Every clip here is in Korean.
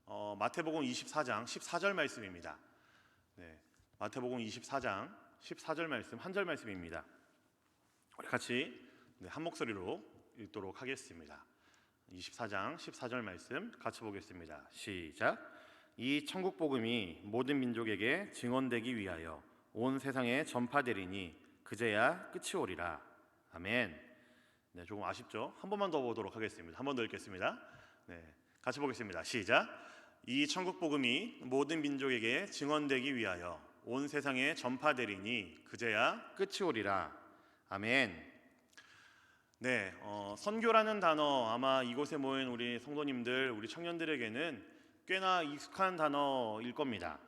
마태복음 24장 14절 말씀입니다. 네, 마태복음 24장 14절 말씀, 한 절 말씀입니다. 우리 같이 한 목소리로 읽도록 하겠습니다. 24장 14절 말씀 같이 보겠습니다. 시작. 이 천국 복음이 모든 민족에게 증언되기 위하여 온 세상에 전파되리니 그제야 끝이 오리라. 아멘. 네, 조금 아쉽죠? 한 번만 더 보도록 하겠습니다. 한 번 더 읽겠습니다. 네, 같이 보겠습니다. 시작. 이 천국 복음이 모든 민족에게 증언되기 위하여 온 세상에 전파되리니 그제야 끝이 오리라. 아멘. 네, 선교라는 단어 아마 이곳에 모인 우리 성도님들, 우리 청년들에게는 꽤나 익숙한 단어일 겁니다.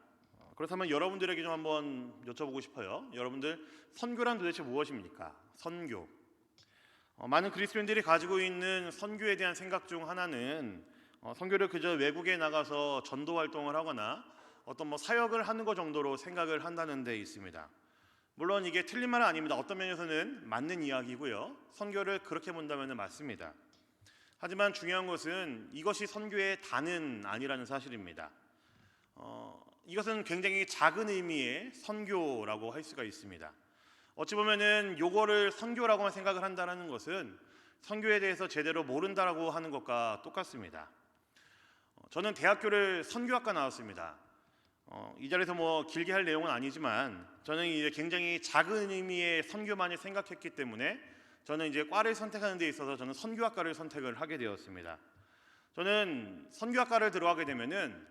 그렇다면 여러분들에게 좀 한번 여쭤보고 싶어요. 여러분들, 선교란 도대체 무엇입니까? 선교. 많은 그리스도인들이 가지고 있는 선교에 대한 생각 중 하나는 선교를 그저 외국에 나가서 전도 활동을 하거나 어떤 사역을 하는 것 정도로 생각을 한다는 데 있습니다. 물론 이게 틀린 말은 아닙니다. 어떤 면에서는 맞는 이야기고요. 선교를 그렇게 본다면 맞습니다. 하지만 중요한 것은 이것이 선교의 다는 아니라는 사실입니다. 이것은 굉장히 작은 의미의 선교라고 할 수가 있습니다. 어찌 보면은 요거를 선교라고만 생각을 한다는 것은 선교에 대해서 제대로 모른다라고 하는 것과 똑같습니다. 저는 대학교를 선교학과 나왔습니다. 이 자리에서 길게 할 내용은 아니지만 저는 이제 굉장히 작은 의미의 선교만을 생각했기 때문에 저는 이제 과를 선택하는 데 있어서 저는 선교학과를 선택을 하게 되었습니다. 저는 선교학과를 들어가게 되면은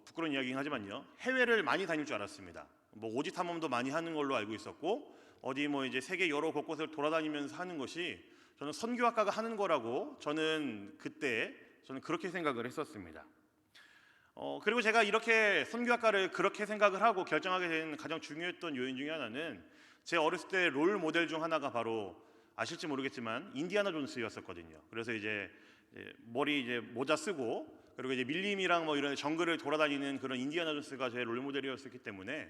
부끄러운 이야기긴 하지만요, 해외를 많이 다닐 줄 알았습니다. 오지 탐험도 많이 하는 걸로 알고 있었고, 어디 이제 세계 여러 곳곳을 돌아다니면서 하는 것이 저는 선교학과가 하는 거라고 저는 그때 그렇게 생각을 했었습니다. 그리고 제가 이렇게 선교학과를 그렇게 생각을 하고 결정하게 된 가장 중요했던 요인 중에 하나는 제 어렸을 때 롤 모델 중 하나가 바로 아실지 모르겠지만 인디아나 존스였었거든요. 그래서 이제 머리 모자 쓰고 그리고 이제 밀림이랑 이런 정글을 돌아다니는 그런 인디아나 존스가 제 롤 모델이었기 때문에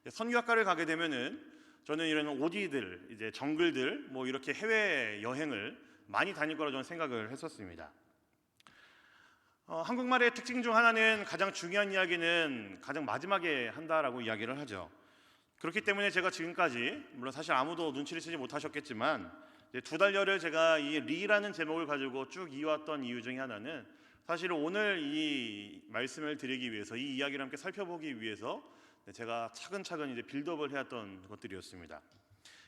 선교학과를 가게 되면은 저는 이런 오디들, 이제 정글들 이렇게 해외 여행을 많이 다닐 거라 저는 생각을 했었습니다. 한국말의 특징 중 하나는 가장 중요한 이야기는 가장 마지막에 한다라고 이야기를 하죠. 그렇기 때문에 제가 지금까지, 물론 사실 아무도 눈치를 채지 못하셨겠지만 2달여를 제가 이 리라는 제목을 가지고 쭉 이어왔던 이유 중에 하나는 사실 오늘 이 말씀을 드리기 위해서, 이 이야기를 함께 살펴보기 위해서 제가 차근차근 이제 빌드업을 해왔던 것들이었습니다.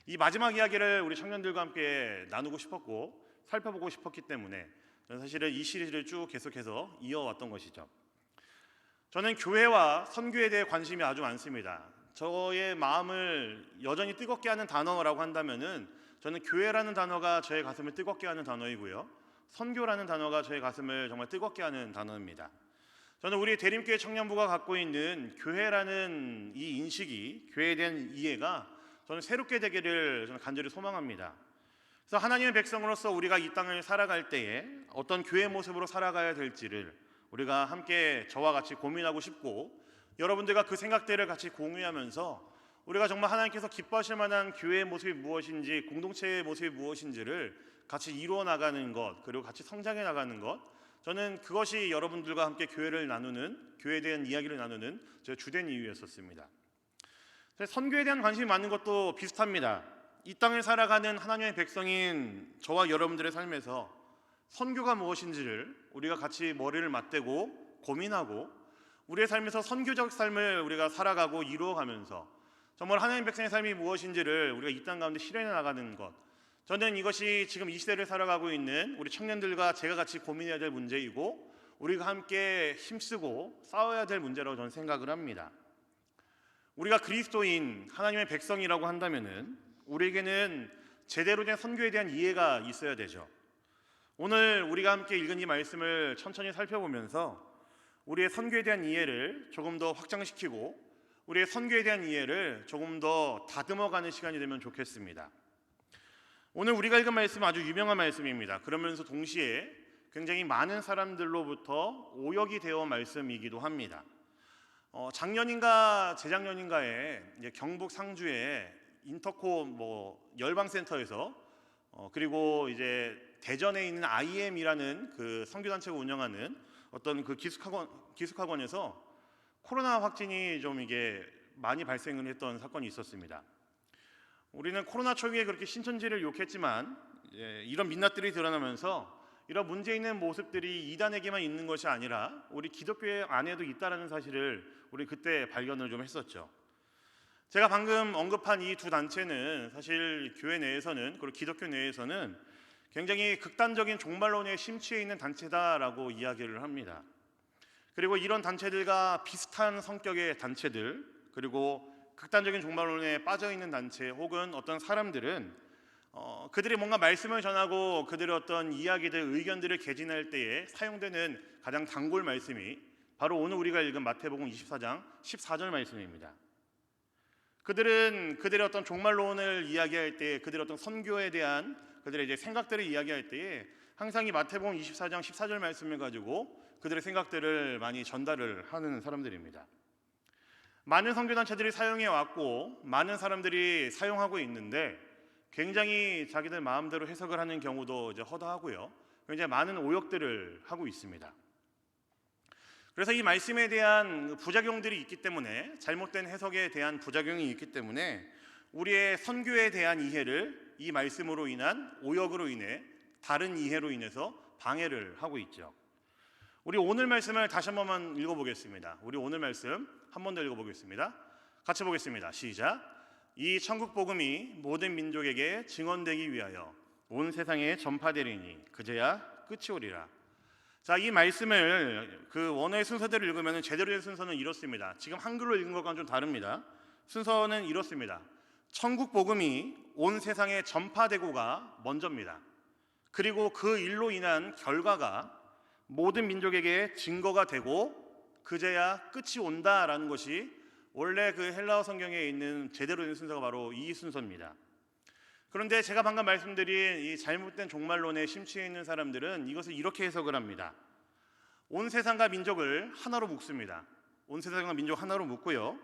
이 마지막 이야기를 우리 청년들과 함께 나누고 싶었고 살펴보고 싶었기 때문에 저는 사실은 이 시리즈를 쭉 계속해서 이어왔던 것이죠. 저는 교회와 선교에 대해 관심이 아주 많습니다. 저의 마음을 여전히 뜨겁게 하는 단어라고 한다면은 저는 교회라는 단어가 저의 가슴을 뜨겁게 하는 단어이고요, 선교라는 단어가 저의 가슴을 정말 뜨겁게 하는 단어입니다. 저는 우리 대림교회 청년부가 갖고 있는 교회라는 이 인식이, 교회에 대한 이해가 저는 새롭게 되기를 저는 간절히 소망합니다. 그래서 하나님의 백성으로서 우리가 이 땅을 살아갈 때에 어떤 교회 모습으로 살아가야 될지를 우리가 함께 저와 같이 고민하고 싶고, 여러분들과 그 생각들을 같이 공유하면서 우리가 정말 하나님께서 기뻐하실 만한 교회의 모습이 무엇인지, 공동체의 모습이 무엇인지를 같이 이루어 나가는 것, 그리고 같이 성장해 나가는 것, 저는 그것이 여러분들과 함께 교회를 나누는, 교회에 대한 이야기를 나누는 제 주된 이유였었습니다. 선교에 대한 관심이 많은 것도 비슷합니다. 이 땅을 살아가는 하나님의 백성인 저와 여러분들의 삶에서 선교가 무엇인지를 우리가 같이 머리를 맞대고 고민하고, 우리의 삶에서 선교적 삶을 우리가 살아가고 이루어가면서 정말 하나님 백성의 삶이 무엇인지를 우리가 이 땅 가운데 실현해 나가는 것, 저는 이것이 지금 이 시대를 살아가고 있는 우리 청년들과 제가 같이 고민해야 될 문제이고 우리가 함께 힘쓰고 싸워야 될 문제라고 저는 생각을 합니다. 우리가 그리스도인 하나님의 백성이라고 한다면은 우리에게는 제대로 된 선교에 대한 이해가 있어야 되죠. 오늘 우리가 함께 읽은 이 말씀을 천천히 살펴보면서 우리의 선교에 대한 이해를 조금 더 확장시키고 우리의 선교에 대한 이해를 조금 더 다듬어가는 시간이 되면 좋겠습니다. 오늘 우리가 읽은 말씀은 아주 유명한 말씀입니다. 그러면서 동시에 굉장히 많은 사람들로부터 오역이 되어 말씀이기도 합니다. 작년인가 재작년인가에 이제 경북 상주에 인터코 열방센터에서 그리고 이제 대전에 있는 IM이라는 그 선교단체가 운영하는 어떤 그 기숙학원에서 코로나 확진이 좀 이게 많이 발생을 했던 사건이 있었습니다. 우리는 코로나 초기에 그렇게 신천지를 욕했지만 이런 민낯들이 드러나면서 이런 문제 있는 모습들이 이단에게만 있는 것이 아니라 우리 기독교회 안에도 있다는 사실을 우리 그때 발견을 좀 했었죠. 제가 방금 언급한 이 두 단체는 사실 교회 내에서는, 그리고 기독교 내에서는 굉장히 극단적인 종말론에 심취해 있는 단체다라고 이야기를 합니다. 그리고 이런 단체들과 비슷한 성격의 단체들, 그리고 극단적인 종말론에 빠져 있는 단체 혹은 어떤 사람들은 그들이 뭔가 말씀을 전하고 그들의 어떤 이야기들, 의견들을 개진할 때에 사용되는 가장 단골 말씀이 바로 오늘 우리가 읽은 마태복음 24장 14절 말씀입니다. 그들은 그들의 어떤 종말론을 이야기할 때, 그들의 어떤 선교에 대한 그들의 이제 생각들을 이야기할 때에 항상 이 마태복음 24장 14절 말씀을 가지고 그들의 생각들을 많이 전달을 하는 사람들입니다. 많은 선교단체들이 사용해 왔고 많은 사람들이 사용하고 있는데 굉장히 자기들 마음대로 해석을 하는 경우도 이제 허다하고요. 굉장히 많은 오역들을 하고 있습니다. 그래서 이 말씀에 대한 부작용들이 있기 때문에, 잘못된 해석에 대한 부작용이 있기 때문에 우리의 선교에 대한 이해를 이 말씀으로 인한 오역으로 인해, 다른 이해로 인해서 방해를 하고 있죠. 우리 오늘 말씀을 다시 한 번만 읽어보겠습니다. 우리 오늘 말씀 한 번 더 읽어보겠습니다. 같이 보겠습니다. 시작. 이 천국 복음이 모든 민족에게 증언되기 위하여 온 세상에 전파되리니 그제야 끝이 오리라. 자, 이 말씀을 그 원어의 순서대로 읽으면 제대로 된 순서는 이렇습니다. 지금 한글로 읽은 것과는 좀 다릅니다. 순서는 이렇습니다. 천국 복음이 온 세상에 전파되고가 먼저입니다. 그리고 그 일로 인한 결과가 모든 민족에게 증거가 되고 그제야 끝이 온다라는 것이 원래 그 헬라어 성경에 있는 제대로 된 순서가 바로 이 순서입니다. 그런데 제가 방금 말씀드린 이 잘못된 종말론에 심취해 있는 사람들은 이것을 이렇게 해석을 합니다. 온 세상과 민족을 하나로 묶습니다. 온 세상과 민족 하나로 묶고요.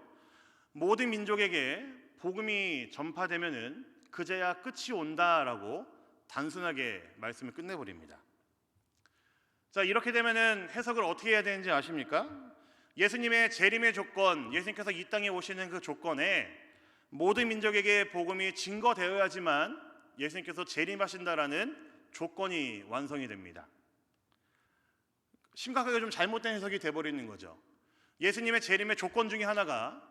모든 민족에게 복음이 전파되면은 그제야 끝이 온다라고 단순하게 말씀을 끝내버립니다. 자, 이렇게 되면은 해석을 어떻게 해야 되는지 아십니까? 예수님의 재림의 조건, 예수님께서 이 땅에 오시는 그 조건에 모든 민족에게 복음이 증거되어야지만 예수님께서 재림하신다라는 조건이 완성이 됩니다. 심각하게 좀 잘못된 해석이 돼버리는 거죠. 예수님의 재림의 조건 중에 하나가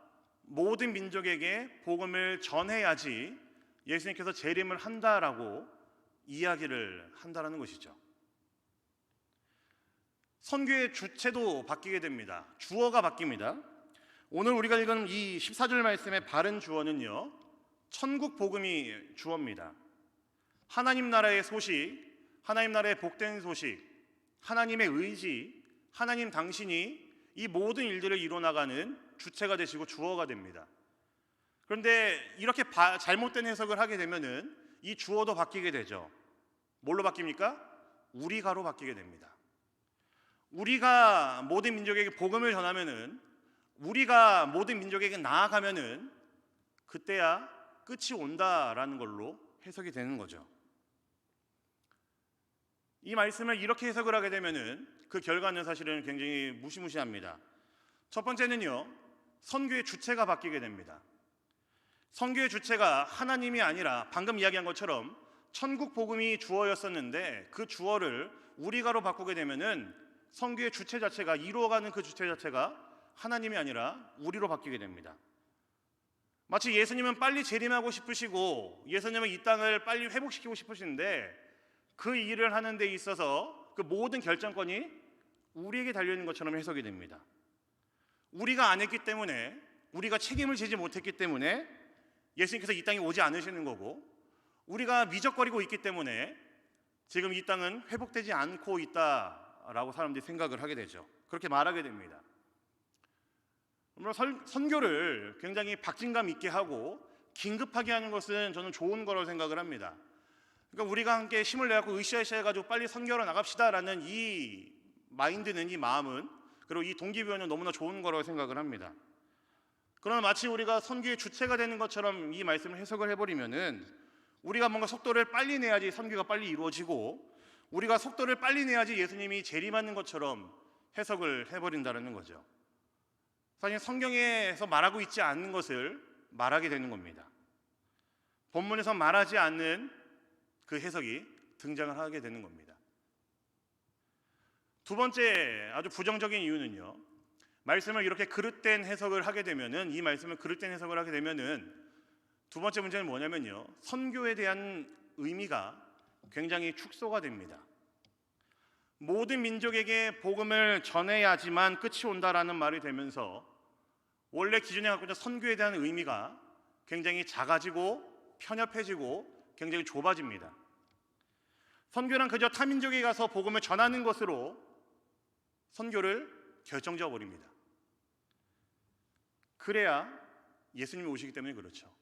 모든 민족에게 복음을 전해야지 예수님께서 재림을 한다라고 이야기를 한다라는 것이죠. 선교의 주체도 바뀌게 됩니다. 주어가 바뀝니다. 오늘 우리가 읽은 이 14절 말씀의 바른 주어는요, 천국 복음이 주어입니다. 하나님 나라의 소식, 하나님 나라의 복된 소식, 하나님의 의지, 하나님 당신이 이 모든 일들을 이뤄나가는 주체가 되시고 주어가 됩니다. 그런데 이렇게 잘못된 해석을 하게 되면은 이 주어도 바뀌게 되죠. 뭘로 바뀝니까? 우리가로 바뀌게 됩니다. 우리가 모든 민족에게 복음을 전하면은, 우리가 모든 민족에게 나아가면은 그때야 끝이 온다라는 걸로 해석이 되는 거죠. 이 말씀을 이렇게 해석을 하게 되면은 그 결과는 사실은 굉장히 무시무시합니다. 첫 번째는요, 선교의 주체가 바뀌게 됩니다. 선교의 주체가 하나님이 아니라 방금 이야기한 것처럼 천국 복음이 주어였었는데 그 주어를 우리가로 바꾸게 되면은 선교의 주체 자체가, 이루어가는 그 주체 자체가 하나님이 아니라 우리로 바뀌게 됩니다. 마치 예수님은 빨리 재림하고 싶으시고 예수님은 이 땅을 빨리 회복시키고 싶으신데 그 일을 하는 데 있어서 그 모든 결정권이 우리에게 달려있는 것처럼 해석이 됩니다. 우리가 안 했기 때문에, 우리가 책임을 지지 못했기 때문에 예수님께서 이 땅에 오지 않으시는 거고, 우리가 미적거리고 있기 때문에 지금 이 땅은 회복되지 않고 있다라고 사람들이 생각을 하게 되죠. 그렇게 말하게 됩니다. 선교를 굉장히 박진감 있게 하고 긴급하게 하는 것은 저는 좋은 거라고 생각을 합니다. 그러니까 우리가 함께 힘을 내갖고 으쌰으쌰 해가지고 빨리 선교로 나갑시다라는 이 마인드는, 이 마음은, 그리고 이 동기부여는 너무나 좋은 거라고 생각을 합니다. 그러나 마치 우리가 선교의 주체가 되는 것처럼 이 말씀을 해석을 해버리면은 우리가 뭔가 속도를 빨리 내야지 선교가 빨리 이루어지고, 우리가 속도를 빨리 내야지 예수님이 재림하는 것처럼 해석을 해버린다는 거죠. 사실 성경에서 말하고 있지 않는 것을 말하게 되는 겁니다. 본문에서 말하지 않는 그 해석이 등장을 하게 되는 겁니다. 두 번째 아주 부정적인 이유는요, 말씀을 이렇게 그릇된 해석을 하게 되면은, 이 말씀을 그릇된 해석을 하게 되면은 두 번째 문제는 뭐냐면요, 선교에 대한 의미가 굉장히 축소가 됩니다. 모든 민족에게 복음을 전해야지만 끝이 온다라는 말이 되면서 원래 기존에 갖고 있는 선교에 대한 의미가 굉장히 작아지고 편협해지고 굉장히 좁아집니다. 선교란 그저 타민족에 가서 복음을 전하는 것으로 선교를 결정지어 버립니다. 그래야 예수님이 오시기 때문에 그렇죠.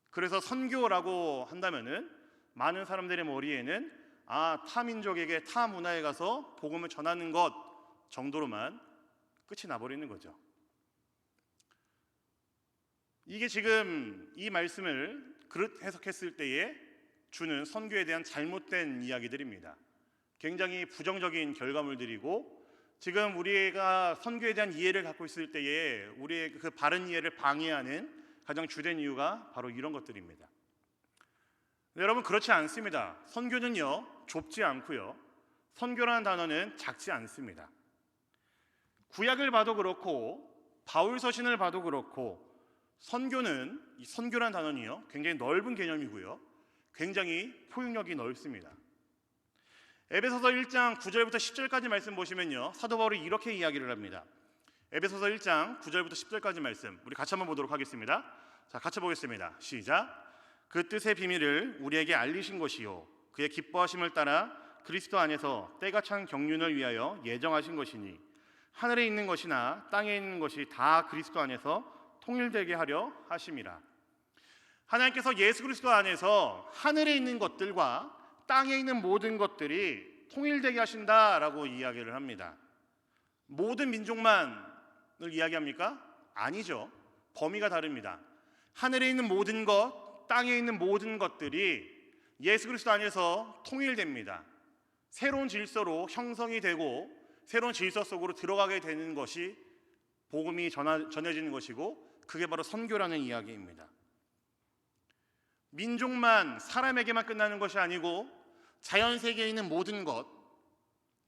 그래서 선교라고 한다면은 많은 사람들의 머리에는 타민족에게 타 문화에 가서 복음을 전하는 것 정도로만 끝이 나버리는 거죠. 이게 지금 이 말씀을 그릇 해석했을 때에 주는 선교에 대한 잘못된 이야기들입니다. 굉장히 부정적인 결과물들이고, 지금 우리가 선교에 대한 이해를 갖고 있을 때에 우리의 그 바른 이해를 방해하는 가장 주된 이유가 바로 이런 것들입니다. 여러분, 그렇지 않습니다. 선교는요, 좁지 않고요, 선교라는 단어는 작지 않습니다. 구약을 봐도 그렇고 바울 서신을 봐도 그렇고 이 선교라는 단어는요, 굉장히 넓은 개념이고요, 굉장히 포용력이 넓습니다. 에베소서 1장 9절부터 10절까지 말씀 보시면요, 사도 바울이 이렇게 이야기를 합니다. 에베소서 1장 9절부터 10절까지 말씀 우리 같이 한번 보도록 하겠습니다. 자, 같이 보겠습니다. 시작. 그 뜻의 비밀을 우리에게 알리신 것이요, 그의 기뻐하심을 따라 그리스도 안에서 때가 찬 경륜을 위하여 예정하신 것이니, 하늘에 있는 것이나 땅에 있는 것이 다 그리스도 안에서 통일되게 하려 하심이라. 하나님께서 예수 그리스도 안에서 하늘에 있는 것들과 땅에 있는 모든 것들이 통일되게 하신다라고 이야기를 합니다. 모든 민족만을 이야기합니까? 아니죠. 범위가 다릅니다. 하늘에 있는 모든 것, 땅에 있는 모든 것들이 예수 그리스도 안에서 통일됩니다. 새로운 질서로 형성이 되고 새로운 질서 속으로 들어가게 되는 것이 복음이 전해지는 것이고, 그게 바로 선교라는 이야기입니다. 민족만, 사람에게만 끝나는 것이 아니고 자연 세계에 있는 모든 것,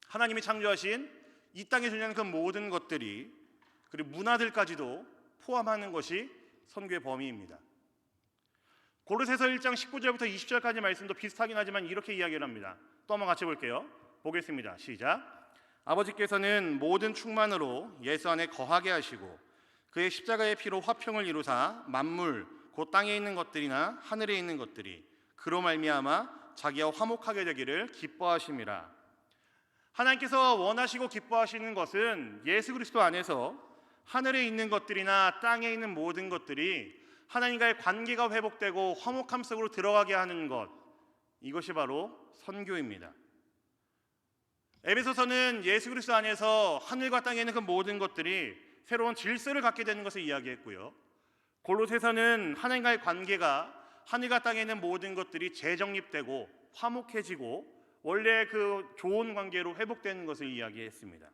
하나님이 창조하신 이 땅에 존재하는 그 모든 것들이, 그리고 문화들까지도 포함하는 것이 선교의 범위입니다. 고로새서 1장 19절부터 20절까지 말씀도 비슷하긴 하지만 이렇게 이야기를 합니다. 또 한번 같이 볼게요. 보겠습니다. 시작. 아버지께서는 모든 충만으로 예수 안에 거하게 하시고 그의 십자가의 피로 화평을 이루사 만물 곧 땅에 있는 것들이나 하늘에 있는 것들이 그로 말미암아 자기와 화목하게 되기를 기뻐하심이라. 하나님께서 원하시고 기뻐하시는 것은 예수 그리스도 안에서 하늘에 있는 것들이나 땅에 있는 모든 것들이 하나님과의 관계가 회복되고 화목함 속으로 들어가게 하는 것, 이것이 바로 선교입니다. 에베소서는 예수 그리스도 안에서 하늘과 땅에 있는 그 모든 것들이 새로운 질서를 갖게 되는 것을 이야기했고요, 골로새서는 하나님과의 관계가 하늘과 땅에 있는 모든 것들이 재정립되고 화목해지고 원래 그 좋은 관계로 회복되는 것을 이야기했습니다.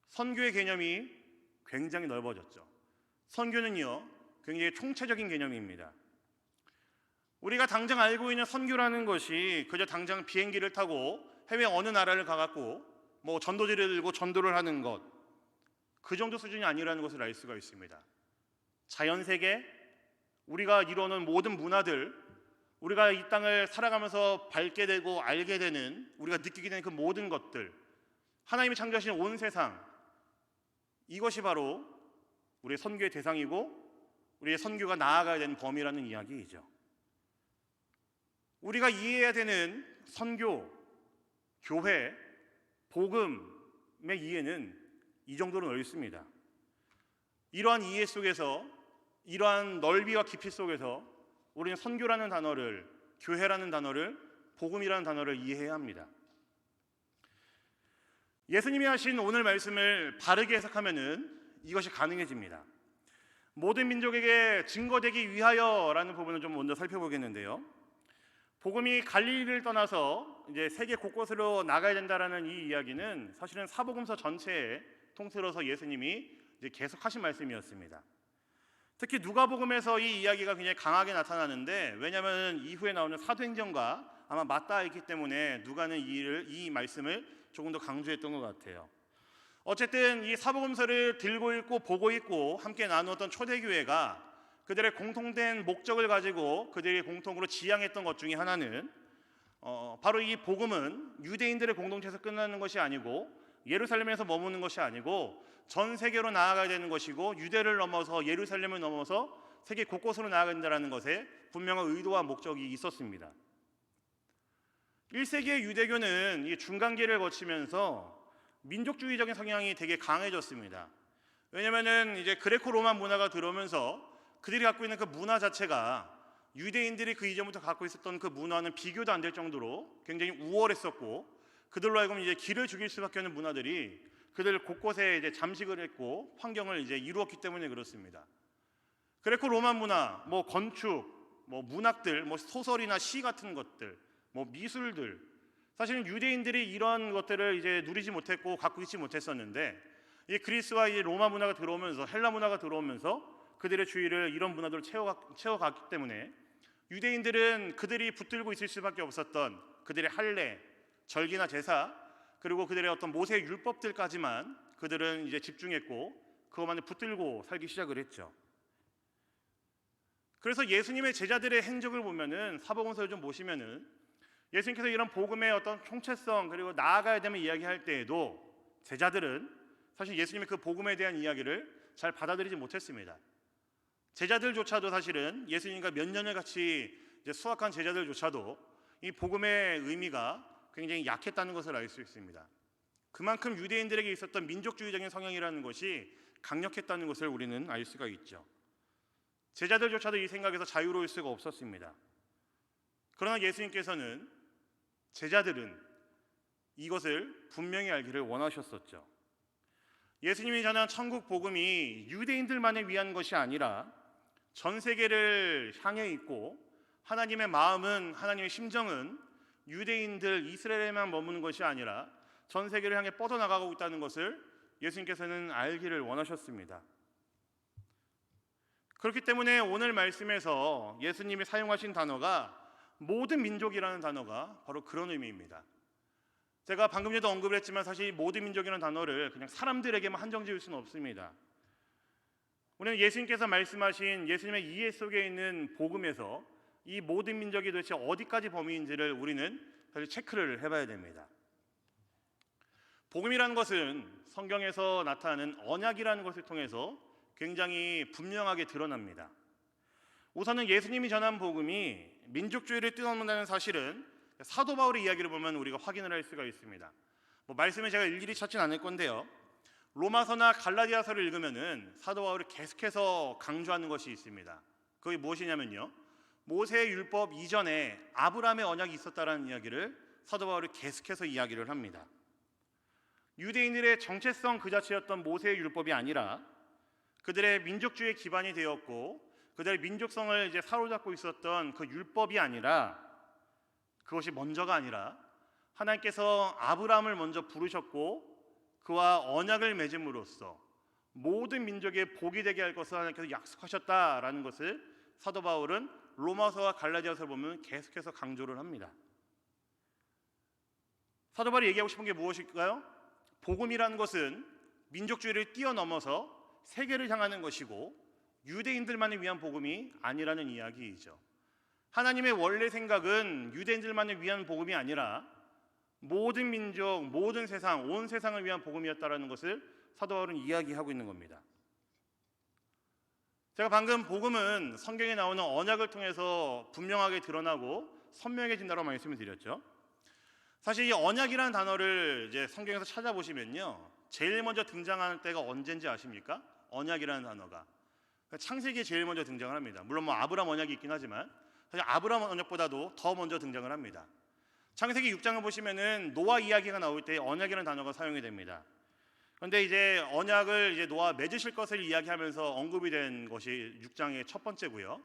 선교의 개념이 굉장히 넓어졌죠. 선교는요, 굉장히 총체적인 개념입니다. 우리가 당장 알고 있는 선교라는 것이 그저 당장 비행기를 타고 해외 어느 나라를 가갖고 전도지를 들고 전도를 하는 것, 그 정도 수준이 아니라는 것을 알 수가 있습니다. 자연세계, 우리가 이루어놓은 모든 문화들, 우리가 이 땅을 살아가면서 밟게 되고 알게 되는, 우리가 느끼게 되는 그 모든 것들, 하나님이 창조하신 온 세상, 이것이 바로 우리의 선교의 대상이고 우리의 선교가 나아가야 되는 범위라는 이야기이죠. 우리가 이해해야 되는 선교, 교회, 복음의 이해는 이 정도로 넓습니다. 이러한 이해 속에서, 이러한 넓이와 깊이 속에서 우리는 선교라는 단어를, 교회라는 단어를, 복음이라는 단어를 이해해야 합니다. 예수님이 하신 오늘 말씀을 바르게 해석하면은 이것이 가능해집니다. 모든 민족에게 증거되기 위하여라는 부분을 좀 먼저 살펴보겠는데요, 복음이 갈릴리를 떠나서 이제 세계 곳곳으로 나가야 된다라는 이 이야기는 사실은 사복음서 전체에 통틀어서 예수님이 이제 계속하신 말씀이었습니다. 특히 누가복음에서 이 이야기가 굉장히 강하게 나타나는데, 왜냐하면 이후에 나오는 사도행전과 아마 맞닿아 있기 때문에 누가는 이 말씀을 조금 더 강조했던 것 같아요. 어쨌든 이 사복음서를 들고 읽고 보고 있고 함께 나누었던 초대교회가 그들의 공통된 목적을 가지고 그들이 공통으로 지향했던 것 중에 하나는 바로 이 복음은 유대인들의 공동체에서 끝나는 것이 아니고 예루살렘에서 머무는 것이 아니고 전 세계로 나아가야 되는 것이고, 유대를 넘어서 예루살렘을 넘어서 세계 곳곳으로 나아가야 된다는 것에 분명한 의도와 목적이 있었습니다. 1세기의 유대교는 이 중간기를 거치면서 민족주의적인 성향이 되게 강해졌습니다. 왜냐하면 이제 그레코 로마 문화가 들어오면서 그들이 갖고 있는 그 문화 자체가 유대인들이 그 이전부터 갖고 있었던 그 문화는 비교도 안 될 정도로 굉장히 우월했었고, 그들로 하여금 이제 기를 죽일 수밖에 없는 문화들이 그들 곳곳에 이제 잠식을 했고 환경을 이제 이루었기 때문에 그렇습니다. 그레코 로마 문화, 뭐 건축, 뭐 문학들, 뭐 소설이나 시 같은 것들, 뭐 미술들, 사실은 유대인들이 이런 것들을 이제 누리지 못했고 갖고 있지 못했었는데, 이 그리스와 이 로마 문화가 들어오면서, 헬라 문화가 들어오면서 그들의 주위를 이런 문화들로 채워갔기 때문에 유대인들은 그들이 붙들고 있을 수밖에 없었던 그들의 할례, 절기나 제사, 그리고 그들의 어떤 모세의 율법들까지만 그들은 이제 집중했고 그것만을 붙들고 살기 시작을 했죠. 그래서 예수님의 제자들의 행적을 보면은, 사복음서를 좀 보시면은 예수님께서 이런 복음의 어떤 총체성, 그리고 나아가야 되면 이야기할 때에도 제자들은 사실 예수님의 그 복음에 대한 이야기를 잘 받아들이지 못했습니다. 제자들조차도 사실은 예수님과 몇 년을 같이 이제 수학한 제자들조차도 이 복음의 의미가 굉장히 약했다는 것을 알 수 있습니다. 그만큼 유대인들에게 있었던 민족주의적인 성향이라는 것이 강력했다는 것을 우리는 알 수가 있죠. 제자들조차도 이 생각에서 자유로울 수가 없었습니다. 그러나 예수님께서는 제자들은 이것을 분명히 알기를 원하셨었죠. 예수님이 전한 천국 복음이 유대인들만을 위한 것이 아니라 전 세계를 향해 있고, 하나님의 마음은, 하나님의 심정은 유대인들, 이스라엘에만 머무는 것이 아니라 전 세계를 향해 뻗어나가고 있다는 것을 예수님께서는 알기를 원하셨습니다. 그렇기 때문에 오늘 말씀에서 예수님이 사용하신 단어가 모든 민족이라는 단어가 바로 그런 의미입니다. 제가 방금 전에도 언급을 했지만 사실 모든 민족이라는 단어를 그냥 사람들에게만 한정 지을 수는 없습니다. 우리는 예수님께서 말씀하신 예수님의 이해 속에 있는 복음에서 이 모든 민족이 도대체 어디까지 범위인지를 우리는 사실 체크를 해봐야 됩니다. 복음이라는 것은 성경에서 나타나는 언약이라는 것을 통해서 굉장히 분명하게 드러납니다. 우선은 예수님이 전한 복음이 민족주의를 뛰어넘는다는 사실은 사도 바울의 이야기를 보면 우리가 확인을 할 수가 있습니다. 말씀을 제가 일일이 찾진 않을 건데요, 로마서나 갈라디아서를 읽으면은 사도 바울이 계속해서 강조하는 것이 있습니다. 그게 무엇이냐면요, 모세의 율법 이전에 아브라함의 언약이 있었다라는 이야기를 사도 바울이 계속해서 이야기를 합니다. 유대인들의 정체성 그 자체였던 모세의 율법이 아니라 그들의 민족주의의 기반이 되었고, 그들의 민족성을 이제 사로잡고 있었던 그 율법이 아니라, 그것이 먼저가 아니라 하나님께서 아브라함을 먼저 부르셨고 그와 언약을 맺음으로써 모든 민족의 복이 되게 할 것을 하나님께서 약속하셨다라는 것을 사도 바울은 로마서와 갈라디아서를 보면 계속해서 강조를 합니다. 사도 바울이 얘기하고 싶은 게 무엇일까요? 복음이라는 것은 민족주의를 뛰어넘어서 세계를 향하는 것이고 유대인들만을 위한 복음이 아니라는 이야기이죠. 하나님의 원래 생각은 유대인들만을 위한 복음이 아니라 모든 민족, 모든 세상, 온 세상을 위한 복음이었다라는 것을 사도 바울은 이야기하고 있는 겁니다. 제가 방금 복음은 성경에 나오는 언약을 통해서 분명하게 드러나고 선명해진다고 말씀을 드렸죠. 사실 이 언약이라는 단어를 이제 성경에서 찾아보시면요, 제일 먼저 등장하는 때가 언제인지 아십니까? 언약이라는 단어가 창세기에 제일 먼저 등장을 합니다. 물론 아브라함 언약이 있긴 하지만 사실 아브라함 언약보다도 더 먼저 등장을 합니다. 창세기 6장을 보시면은 노아 이야기가 나올 때 언약이라는 단어가 사용이 됩니다. 그런데 이제 언약을 이제 노아 맺으실 것을 이야기하면서 언급이 된 것이 6장의 첫 번째고요.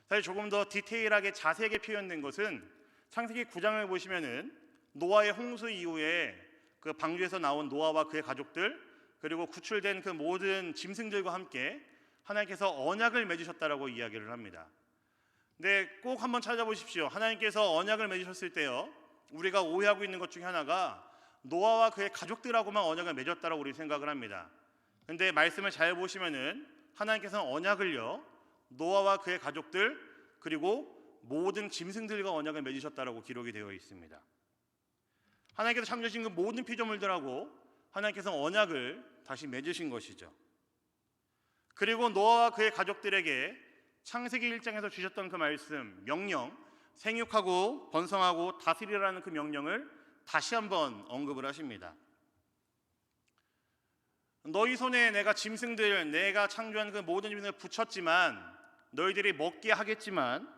사실 조금 더 디테일하게 자세하게 표현된 것은 창세기 9장을 보시면은 노아의 홍수 이후에 그 방주에서 나온 노아와 그의 가족들, 그리고 구출된 그 모든 짐승들과 함께 하나님께서 언약을 맺으셨다라고 이야기를 합니다. 근데 꼭 한번 찾아보십시오. 하나님께서 언약을 맺으셨을 때요, 우리가 오해하고 있는 것 중에 하나가 노아와 그의 가족들하고만 언약을 맺었다라고 우리 생각을 합니다. 근데 말씀을 잘 보시면은 하나님께서는 언약을요, 노아와 그의 가족들 그리고 모든 짐승들과 언약을 맺으셨다라고 기록이 되어 있습니다. 하나님께서 창조하신 그 모든 피조물들하고 하나님께서 언약을 다시 맺으신 것이죠. 그리고 노아와 그의 가족들에게 창세기 1장에서 주셨던 그 말씀, 명령, 생육하고 번성하고 다스리라는 그 명령을 다시 한번 언급을 하십니다. 너희 손에 내가 짐승들, 내가 창조한 그 모든 짐승을 붙였지만 너희들이 먹게 하겠지만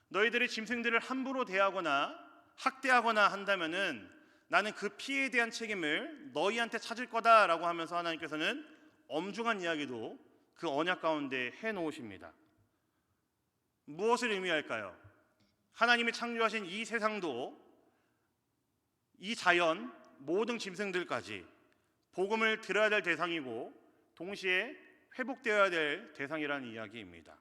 너희들이 짐승들을 함부로 대하거나 학대하거나 한다면은 나는 그 피해에 대한 책임을 너희한테 찾을 거다라고 하면서 하나님께서는 엄중한 이야기도 그 언약 가운데 해놓으십니다. 무엇을 의미할까요? 하나님이 창조하신 이 세상도 이 자연 모든 짐승들까지 복음을 들어야 될 대상이고 동시에 회복되어야 될 대상이라는 이야기입니다.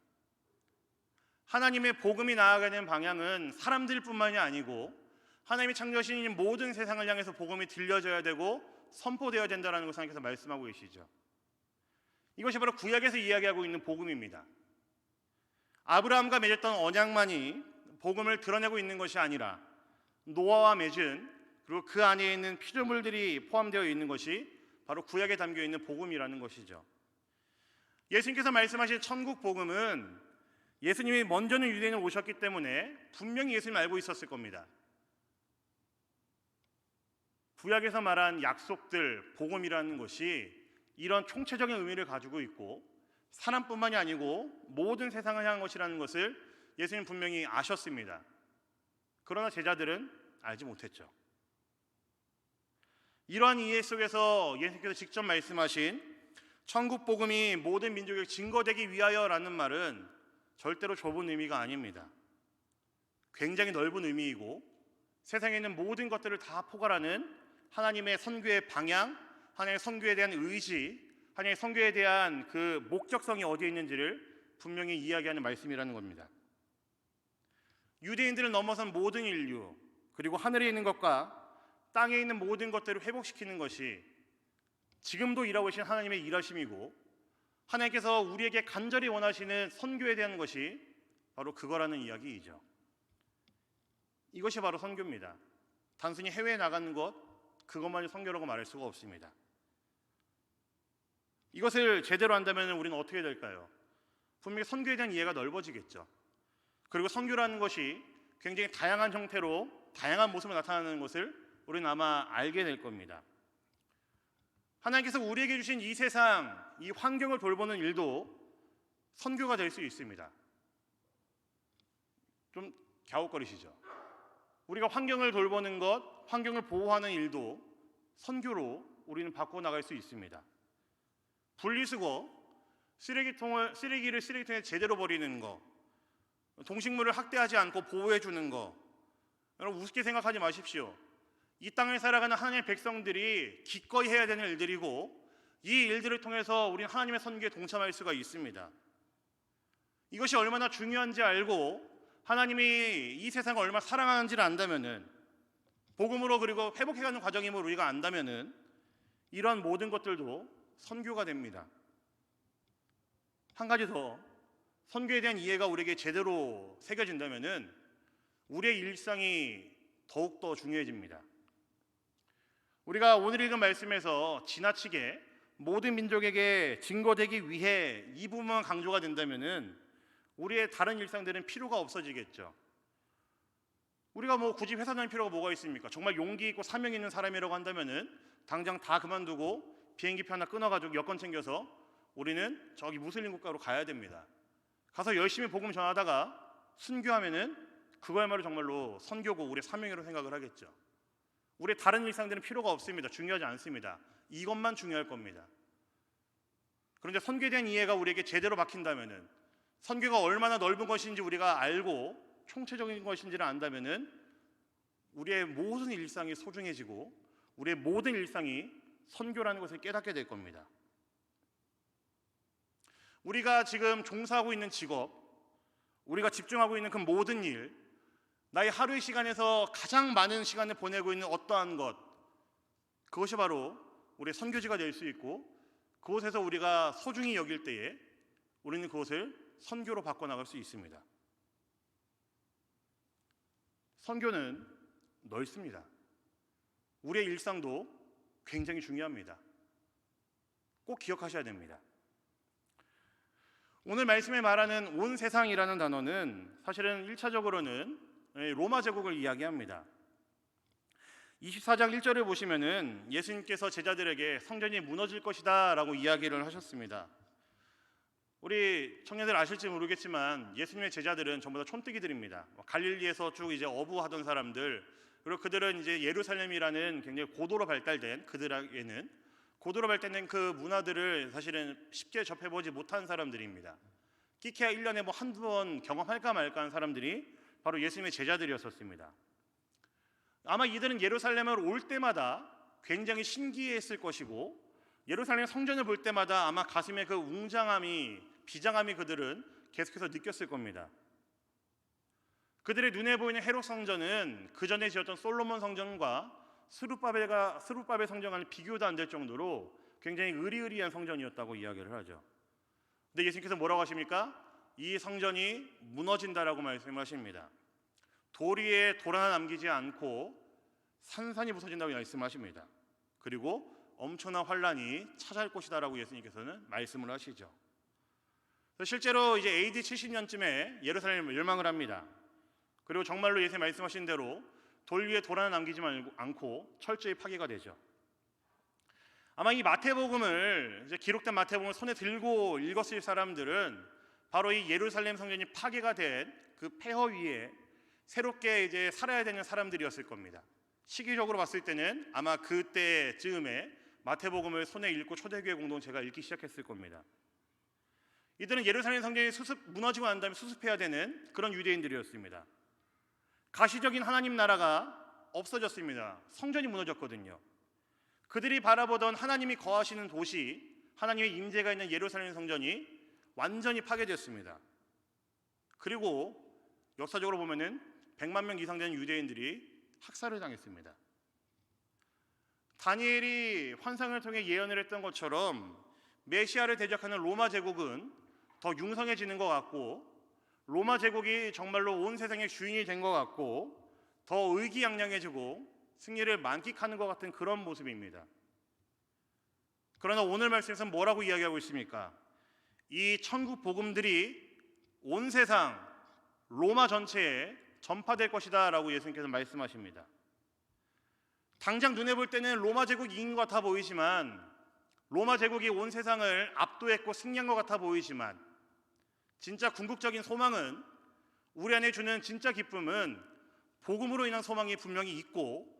하나님의 복음이 나아가는 방향은 사람들뿐만이 아니고 하나님이 창조하신 이 모든 세상을 향해서 복음이 들려져야 되고 선포되어야 된다는 것을 하나님께서 말씀하고 계시죠. 이것이 바로 구약에서 이야기하고 있는 복음입니다. 아브라함과 맺었던 언약만이 복음을 드러내고 있는 것이 아니라 노아와 맺은 그리고 그 안에 있는 피조물들이 포함되어 있는 것이 바로 구약에 담겨 있는 복음이라는 것이죠. 예수님께서 말씀하신 천국 복음은 예수님이 먼저는 유대인을 오셨기 때문에 분명히 예수님을 알고 있었을 겁니다. 구약에서 말한 약속들, 복음이라는 것이 이런 총체적인 의미를 가지고 있고 사람뿐만이 아니고 모든 세상을 향한 것이라는 것을 예수님 분명히 아셨습니다. 그러나 제자들은 알지 못했죠. 이러한 이해 속에서 예수님께서 직접 말씀하신 천국 복음이 모든 민족에 증거되기 위하여라는 말은 절대로 좁은 의미가 아닙니다. 굉장히 넓은 의미이고 세상에 있는 모든 것들을 다 포괄하는 하나님의 선교의 방향, 하나님의 선교에 대한 의지, 하나님의 선교에 대한 그 목적성이 어디에 있는지를 분명히 이야기하는 말씀이라는 겁니다. 유대인들을 넘어선 모든 인류, 그리고 하늘에 있는 것과 땅에 있는 모든 것들을 회복시키는 것이 지금도 일하고 계신 하나님의 일하심이고 하나님께서 우리에게 간절히 원하시는 선교에 대한 것이 바로 그거라는 이야기이죠. 이것이 바로 선교입니다. 단순히 해외에 나가는 것, 그것만이 선교라고 말할 수가 없습니다. 이것을 제대로 한다면 우리는 어떻게 될까요? 분명히 선교에 대한 이해가 넓어지겠죠. 그리고 선교라는 것이 굉장히 다양한 형태로 다양한 모습으로 나타나는 것을 우리는 아마 알게 될 겁니다. 하나님께서 우리에게 주신 이 세상, 이 환경을 돌보는 일도 선교가 될 수 있습니다. 좀 갸웃거리시죠? 우리가 환경을 돌보는 것, 환경을 보호하는 일도 선교로 우리는 바꿔 나갈 수 있습니다. 분리수거, 쓰레기를 쓰레기통에 제대로 버리는 거, 동식물을 학대하지 않고 보호해 주는 거, 여러분 우습게 생각하지 마십시오. 이 땅을 살아가는 하나님의 백성들이 기꺼이 해야 되는 일들이고 이 일들을 통해서 우리는 하나님의 선교에 동참할 수가 있습니다. 이것이 얼마나 중요한지 알고 하나님이 이 세상을 얼마나 사랑하는지를 안다면은, 복음으로 그리고 회복해가는 과정임을 우리가 안다면은 이러한 모든 것들도 선교가 됩니다. 한 가지 더, 선교에 대한 이해가 우리에게 제대로 새겨진다면은 우리의 일상이 더욱더 중요해집니다. 우리가 오늘 읽은 말씀에서 지나치게 모든 민족에게 증거되기 위해 이 부분만 강조가 된다면은 우리의 다른 일상들은 필요가 없어지겠죠. 우리가 굳이 회사 다닐 필요가 뭐가 있습니까? 정말 용기 있고 사명 있는 사람이라고 한다면은 당장 다 그만두고 비행기표 하나 끊어가지고 여권 챙겨서 우리는 저기 무슬림 국가로 가야 됩니다. 가서 열심히 복음 전하다가 순교하면은 그거야말로 정말로 선교고 우리의 사명이라고 생각을 하겠죠. 우리의 다른 일상들은 필요가 없습니다. 중요하지 않습니다. 이것만 중요할 겁니다. 그런데 선교에 대한 이해가 우리에게 제대로 박힌다면은, 선교가 얼마나 넓은 것인지 우리가 알고 총체적인 것인지를 안다면은 우리의 모든 일상이 소중해지고 우리의 모든 일상이 선교라는 것을 깨닫게 될 겁니다. 우리가 지금 종사하고 있는 직업, 우리가 집중하고 있는 그 모든 일, 나의 하루의 시간에서 가장 많은 시간을 보내고 있는 어떠한 것, 그것이 바로 우리의 선교지가 될 수 있고, 그곳에서 우리가 소중히 여길 때에 우리는 그것을 선교로 바꿔나갈 수 있습니다. 선교는 넓습니다. 우리의 일상도 굉장히 중요합니다. 꼭 기억하셔야 됩니다. 오늘 말씀에 말하는 온 세상이라는 단어는 사실은 1차적으로는 로마 제국을 이야기합니다. 24장 1절을 보시면은 예수님께서 제자들에게 성전이 무너질 것이다 라고 이야기를 하셨습니다. 우리 청년들 아실지 모르겠지만 예수님의 제자들은 전부 다 촌뜨기들입니다. 갈릴리에서 쭉 이제 어부하던 사람들, 그리고 그들은 이제 예루살렘이라는 굉장히 고도로 발달된, 그들에게는 고도로 발달된 그 문화들을 사실은 쉽게 접해보지 못한 사람들입니다. 끼케야 1년에 뭐 한두 번 경험할까 말까 한 사람들이 바로 예수님의 제자들이었었습니다. 아마 이들은 예루살렘을 올 때마다 굉장히 신기했을 것이고, 예루살렘 성전을 볼 때마다 아마 가슴에 그 웅장함이, 비장함이 그들은 계속해서 느꼈을 겁니다. 그들의 눈에 보이는 헤롯 성전은 그 전에 지었던 솔로몬 성전과 스룹바벨 성전과는 비교도 안 될 정도로 굉장히 으리으리한 성전이었다고 이야기를 하죠. 근데 예수님께서 뭐라고 하십니까? 이 성전이 무너진다라고 말씀하십니다. 돌 위에 돌 하나 남기지 않고 산산이 부서진다고 말씀하십니다. 그리고 엄청난 환란이 찾아올 것이다라고 예수님께서는 말씀을 하시죠. 실제로 이제 AD 70년쯤에 예루살렘을 멸망을 합니다. 그리고 정말로 예수님 말씀하신 대로 돌 위에 돌 하나 남기지 않고 철저히 파괴가 되죠. 아마 이 마태복음을 이제 기록된 마태복음을 손에 들고 읽었을 사람들은 바로 이 예루살렘 성전이 파괴가 된 그 폐허 위에 새롭게 이제 살아야 되는 사람들이었을 겁니다. 시기적으로 봤을 때는 아마 그때쯤에 마태복음을 손에 읽고 초대교회 공동체가 읽기 시작했을 겁니다. 이들은 예루살렘 성전이 무너지고 난 다음에 수습해야 되는 그런 유대인들이었습니다. 가시적인 하나님 나라가 없어졌습니다. 성전이 무너졌거든요. 그들이 바라보던 하나님이 거하시는 도시, 하나님의 임재가 있는 예루살렘 성전이 완전히 파괴됐습니다. 그리고 역사적으로 보면은 100만 명 이상 되는 유대인들이 학살을 당했습니다. 다니엘이 환상을 통해 예언을 했던 것처럼 메시아를 대적하는 로마 제국은 더 융성해지는 것 같고, 로마 제국이 정말로 온 세상의 주인이 된 것 같고, 더 의기양양해지고 승리를 만끽하는 것 같은 그런 모습입니다. 그러나 오늘 말씀에서는 뭐라고 이야기하고 있습니까? 이 천국 복음들이 온 세상 로마 전체에 전파될 것이다 라고 예수님께서 말씀하십니다. 당장 눈에 볼 때는 로마 제국이 이긴 것 같아 보이지만, 로마 제국이 온 세상을 압도했고 승리한 것 같아 보이지만, 진짜 궁극적인 소망은, 우리 안에 주는 진짜 기쁨은 복음으로 인한 소망이 분명히 있고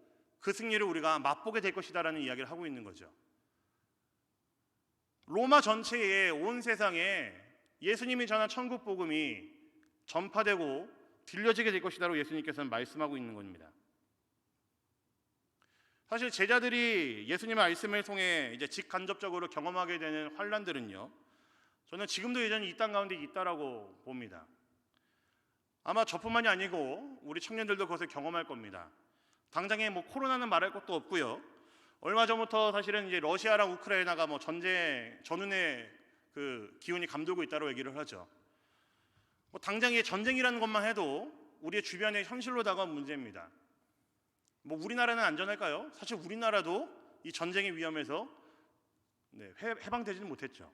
그 승리를 우리가 맛보게 될 것이다 라는 이야기를 하고 있는 거죠. 로마 전체에, 온 세상에 예수님이 전한 천국 복음이 전파되고 들려지게 될 것이다라고 예수님께서는 말씀하고 있는 겁니다. 사실 제자들이 예수님의 말씀을 통해 이제 직간접적으로 경험하게 되는 환란들은요, 저는 지금도 여전히 이 땅 가운데 있다라고 봅니다. 아마 저뿐만이 아니고 우리 청년들도 그것을 경험할 겁니다. 당장에 뭐 코로나는 말할 것도 없고요. 얼마 전부터 사실은 이제 러시아랑 우크라이나가 뭐 전쟁 전운의 그 기운이 감돌고 있다고 얘기를 하죠. 뭐 당장에 전쟁이라는 것만 해도 우리의 주변에 현실로 다가온 문제입니다. 뭐 우리나라는 안전할까요? 사실 우리나라도 이 전쟁의 위험에서 해방되지는 못했죠.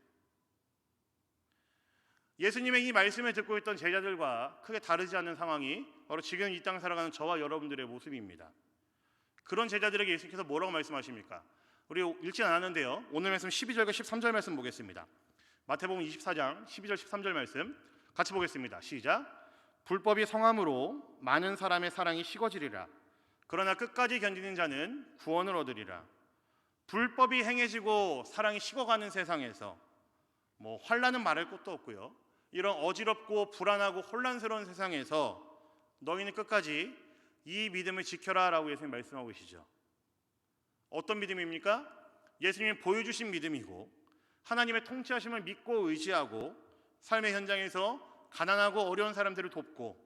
예수님의 이 말씀을 듣고 있던 제자들과 크게 다르지 않은 상황이 바로 지금 이 땅 살아가는 저와 여러분들의 모습입니다. 그런 제자들에게 예수님께서 뭐라고 말씀하십니까? 우리 읽진 않았는데요, 오늘 말씀 12절과 13절 말씀 보겠습니다. 마태복음 24장 12절 13절 말씀 같이 보겠습니다. 시작. 불법이 성함으로 많은 사람의 사랑이 식어지리라. 그러나 끝까지 견디는 자는 구원을 얻으리라. 불법이 행해지고 사랑이 식어가는 세상에서 뭐 환난은 말할 것도 없고요, 이런 어지럽고 불안하고 혼란스러운 세상에서 너희는 끝까지 이 믿음을 지켜라라고 예수님 말씀하고 계시죠. 어떤 믿음입니까? 예수님이 보여주신 믿음이고 하나님의 통치하심을 믿고 의지하고 삶의 현장에서 가난하고 어려운 사람들을 돕고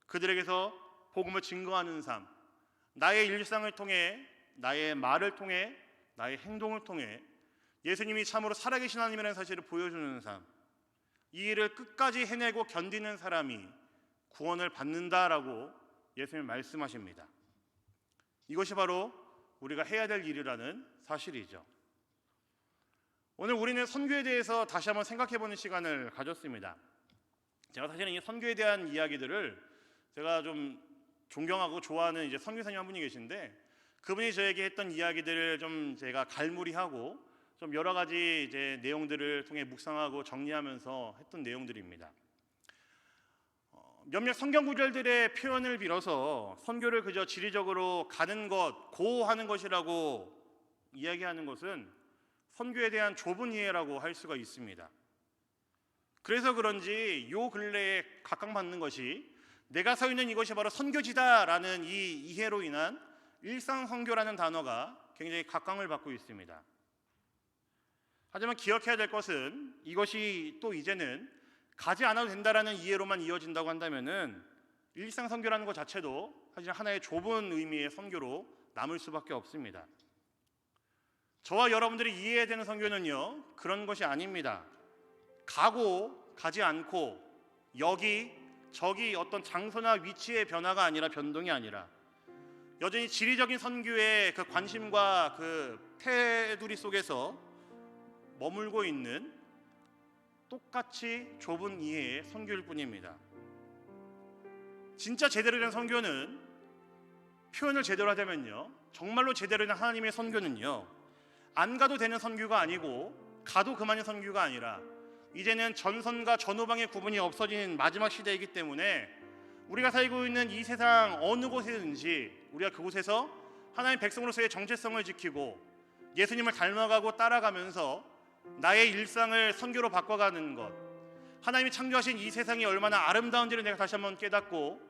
그들에게서 복음을 증거하는 삶, 나의 일상을 통해, 나의 말을 통해, 나의 행동을 통해 예수님이 참으로 살아계신 하나님이라는 사실을 보여주는 삶, 이 일을 끝까지 해내고 견디는 사람이 구원을 받는다라고 예수님이 말씀하십니다. 이것이 바로 우리가 해야 될 일이라는 사실이죠. 오늘 우리는 선교에 대해서 다시 한번 생각해보는 시간을 가졌습니다. 제가 사실은 이 선교에 대한 이야기들을 제가 좀 존경하고 좋아하는 이제 선교사님 한 분이 계신데 그분이 저에게 했던 이야기들을 좀 제가 갈무리하고 좀 여러 가지 이제 내용들을 통해 묵상하고 정리하면서 했던 내용들입니다. 몇몇 성경 구절들의 표현을 빌어서 선교를 그저 지리적으로 가는 것, 고하는 것이라고 이야기하는 것은 선교에 대한 좁은 이해라고 할 수가 있습니다. 그래서 그런지 요 근래에 각광받는 것이 내가 서 있는 이것이 바로 선교지다라는 이 이해로 인한 일상선교라는 단어가 굉장히 각광을 받고 있습니다. 하지만 기억해야 될 것은 이것이 또 이제는 가지 않아도 된다라는 이해로만 이어진다고 한다면은 일상선교라는 것 자체도 사실 하나의 좁은 의미의 선교로 남을 수밖에 없습니다. 저와 여러분들이 이해해야 되는 선교는요, 그런 것이 아닙니다. 가지 않고 여기 저기 어떤 장소나 위치의 변화가 아니라 변동이 아니라 여전히 지리적인 선교의 그 관심과 그 테두리 속에서 머물고 있는 똑같이 좁은 이해의 선교일 뿐입니다. 진짜 제대로 된 선교는 표현을 제대로 하자면요, 정말로 제대로 된 하나님의 선교는요, 안 가도 되는 선교가 아니고 가도 그만의 선교가 아니라 이제는 전선과 전후방의 구분이 없어진 마지막 시대이기 때문에 우리가 살고 있는 이 세상 어느 곳이든지 우리가 그곳에서 하나님의 백성으로서의 정체성을 지키고 예수님을 닮아가고 따라가면서 나의 일상을 선교로 바꿔가는 것, 하나님이 창조하신 이 세상이 얼마나 아름다운지를 내가 다시 한번 깨닫고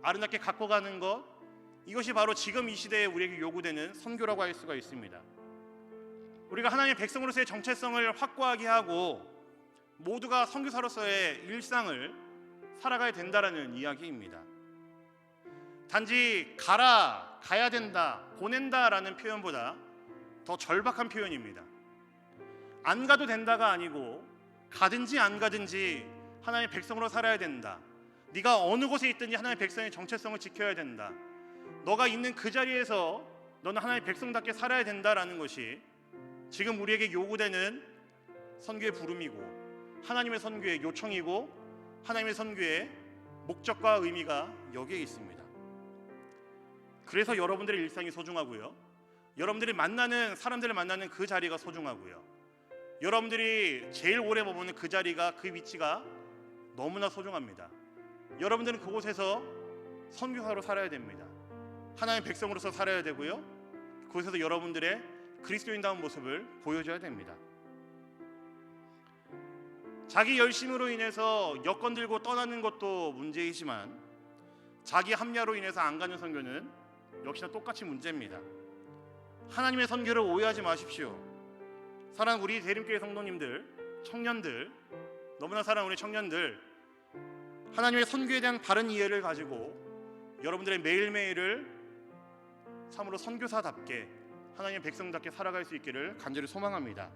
아름답게 갖고 가는 것, 이것이 바로 지금 이 시대에 우리에게 요구되는 선교라고 할 수가 있습니다. 우리가 하나님의 백성으로서의 정체성을 확고하게 하고 모두가 선교사로서의 일상을 살아가야 된다라는 이야기입니다. 단지 가야 된다, 보낸다라는 표현보다 더 절박한 표현입니다. 안 가도 된다가 아니고 가든지 안 가든지 하나님의 백성으로 살아야 된다. 네가 어느 곳에 있든지 하나님의 백성의 정체성을 지켜야 된다. 너가 있는 그 자리에서 너는 하나님의 백성답게 살아야 된다라는 것이 지금 우리에게 요구되는 선교의 부름이고 하나님의 선교의 요청이고 하나님의 선교의 목적과 의미가 여기에 있습니다. 그래서 여러분들의 일상이 소중하고요, 여러분들이 만나는 사람들을 만나는 그 자리가 소중하고요, 여러분들이 제일 오래 머무는 그 자리가, 그 위치가 너무나 소중합니다. 여러분들은 그곳에서 선교사로 살아야 됩니다. 하나님의 백성으로서 살아야 되고요, 그곳에서 여러분들의 그리스도인다운 모습을 보여줘야 됩니다. 자기 열심으로 인해서 여권 들고 떠나는 것도 문제이지만 자기 합리화로 인해서 안 가는 선교는 역시나 똑같이 문제입니다. 하나님의 선교를 오해하지 마십시오. 사랑하는 우리 대림교회 성도님들, 청년들, 너무나 사랑하는 우리 청년들, 하나님의 선교에 대한 바른 이해를 가지고 여러분들의 매일매일을 참으로 선교사답게 하나님의 백성답게 살아갈 수 있기를 간절히 소망합니다.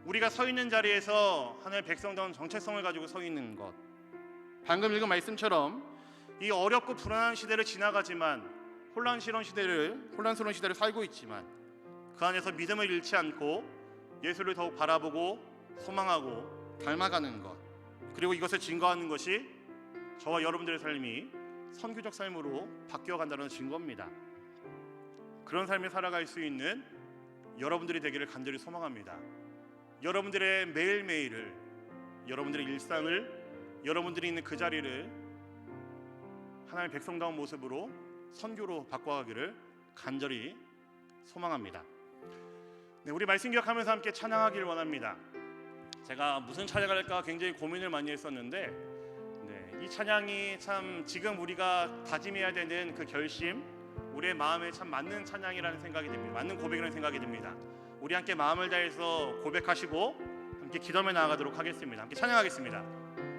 우리가 서 있는 자리에서 하나님의 백성다운 정체성을 가지고 서 있는 것, 방금 읽은 말씀처럼 이 어렵고 불안한 시대를 지나가지만 혼란스러운 시대를 살고 있지만 그 안에서 믿음을 잃지 않고 예수를 더욱 바라보고 소망하고 닮아가는 것, 그리고 이것을 증거하는 것이 저와 여러분들의 삶이 선교적 삶으로 바뀌어간다는 증거입니다. 그런 삶을 살아갈 수 있는 여러분들이 되기를 간절히 소망합니다. 여러분들의 매일매일을, 여러분들의 일상을, 여러분들이 있는 그 자리를 하나님의 백성다운 모습으로 선교로 바꿔가기를 간절히 소망합니다. 네, 우리 말씀 기억하면서 함께 찬양하길 원합니다. 제가 무슨 찬양을 할까 굉장히 고민을 많이 했었는데 이 찬양이 참 지금 우리가 다짐해야 되는 그 결심, 우리의 마음에 참 맞는 찬양이라는 생각이 듭니다. 맞는 고백이라는 생각이 듭니다. 우리 함께 마음을 다해서 고백하시고 함께 기도하며 나아가도록 하겠습니다. 함께 찬양하겠습니다.